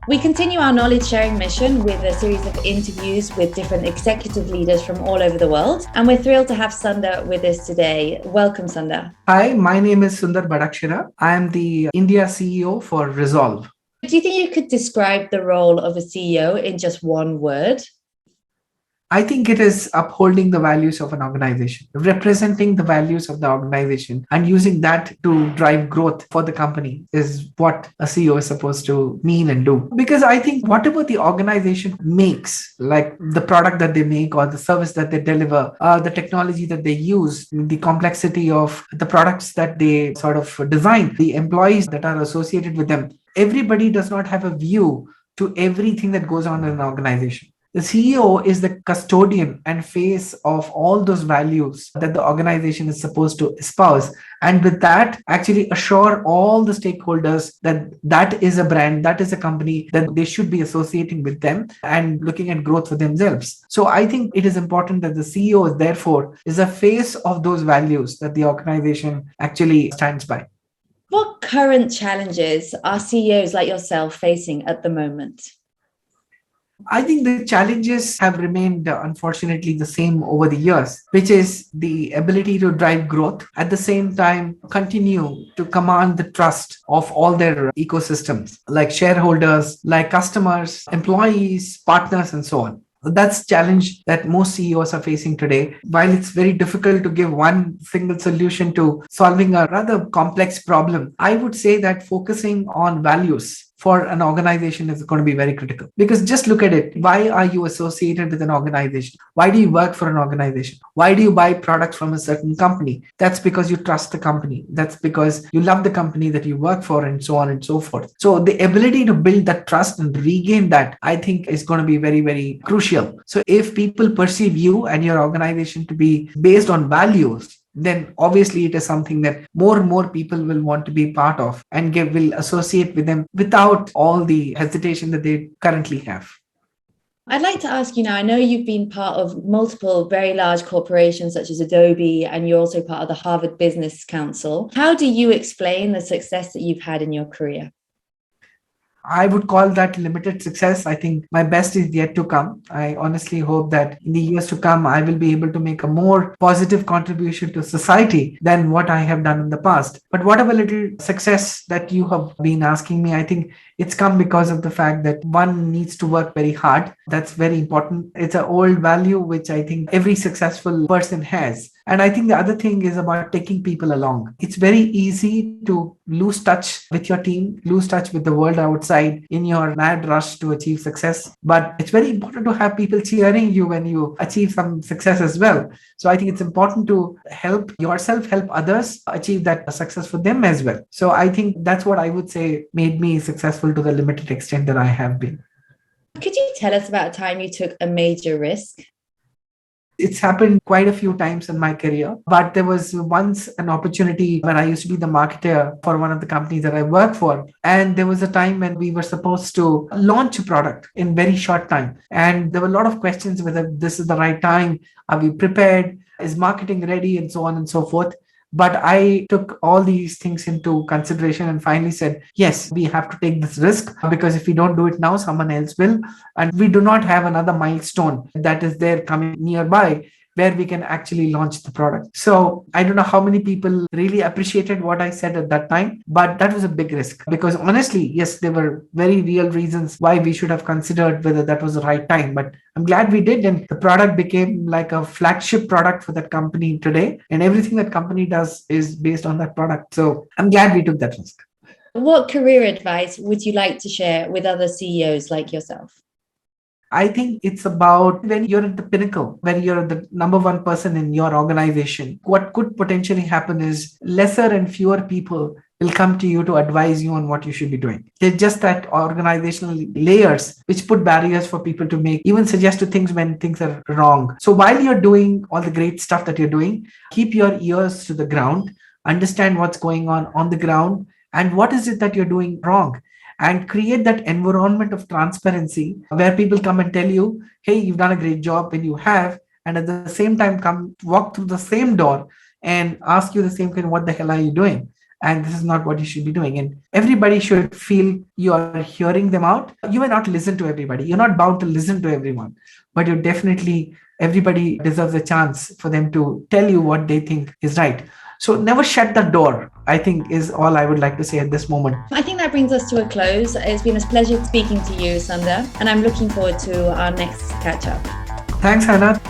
We continue our knowledge sharing mission with a series of interviews with different executive leaders from all over the world. And we're thrilled to have Sunder with us today. Welcome, Sunder. Hi, my name is Sunder Madakshira. I am the India CEO for Rezolve. Do you think you could describe the role of a CEO in just one word? I think it is upholding the values of an organization, representing the values of the organization, and using that to drive growth for the company is what a CEO is supposed to mean and do. Because I think whatever the organization makes, like the product that they make or the service that they deliver, the technology that they use, the complexity of the products that they sort of design, the employees that are associated with them, everybody does not have a view to everything that goes on in an organization. The CEO is the custodian and face of all those values that the organization is supposed to espouse. And with that, actually assure all the stakeholders that that is a brand, that is a company, that they should be associating with them and looking at growth for themselves. So I think it is important that the CEO, therefore, is a face of those values that the organization actually stands by. What current challenges are CEOs like yourself facing at the moment? I think the challenges have remained, unfortunately, the same over the years, which is the ability to drive growth, at the same time, continue to command the trust of all their ecosystems, like shareholders, like customers, employees, partners, and so on. That's challenge that most CEOs are facing today. While it's very difficult to give one single solution to solving a rather complex problem, I would say that focusing on values for an organization is going to be very critical. Because just look at it. Why are you associated with an organization? Why do you work for an organization? Why do you buy products from a certain company? That's because you trust the company. That's because you love the company that you work for, and so on and so forth. So the ability to build that trust and regain that, I think, is going to be very, very crucial. So if people perceive you and your organization to be based on values, then obviously it is something that more and more people will want to be part of and will associate with them without all the hesitation that they currently have. I'd like to ask you now, I know you've been part of multiple very large corporations such as Adobe, and you're also part of the Harvard Business Council. How do you explain the success that you've had in your career? I would call that limited success. I think my best is yet to come. I honestly hope that in the years to come, I will be able to make a more positive contribution to society than what I have done in the past. But whatever little success that you have been asking me, I think it's come because of the fact that one needs to work very hard. That's very important. It's an old value, which I think every successful person has. And I think the other thing is about taking people along. It's very easy to lose touch with your team, lose touch with the world outside in your mad rush to achieve success. But it's very important to have people cheering you when you achieve some success as well. So I think it's important to help yourself, help others achieve that success for them as well. So I think that's what I would say made me successful to the limited extent that I have been. Could you tell us about a time you took a major risk? It's happened quite a few times in my career, but there was once an opportunity when I used to be the marketer for one of the companies that I work for. And there was a time when we were supposed to launch a product in very short time. And there were a lot of questions whether this is the right time. Are we prepared? Is marketing ready? And so on and so forth. But I took all these things into consideration and finally said, yes, we have to take this risk, because if we don't do it now, someone else will. And we do not have another milestone that is there coming nearby where we can actually launch the product. So I don't know how many people really appreciated what I said at that time, but that was a big risk, because honestly, yes, there were very real reasons why we should have considered whether that was the right time. But I'm glad we did. And the product became like a flagship product for that company today. And everything that company does is based on that product. So I'm glad we took that risk. What career advice would you like to share with other CEOs like yourself? I think it's about when you're at the pinnacle, when you're the number one person in your organization, what could potentially happen is lesser and fewer people will come to you to advise you on what you should be doing. There's just that organizational layers which put barriers for people to make, even suggest to things when things are wrong. So while you're doing all the great stuff that you're doing, keep your ears to the ground, understand what's going on the ground, and what is it that you're doing wrong. And create that environment of transparency where people come and tell you, hey, you've done a great job when you have, and at the same time come walk through the same door and ask you the same kind, what the hell are you doing? and this is not what you should be doing. And everybody should feel you're hearing them out. You may not listen to everybody. You're not bound to listen to everyone, but you definitely, everybody deserves a chance for them to tell you what they think is right. So never shut the door, I think, is all I would like to say at this moment. I think that brings us to a close. It's been a pleasure speaking to you, Sunder, and I'm looking forward to our next catch up. Thanks, Hannah.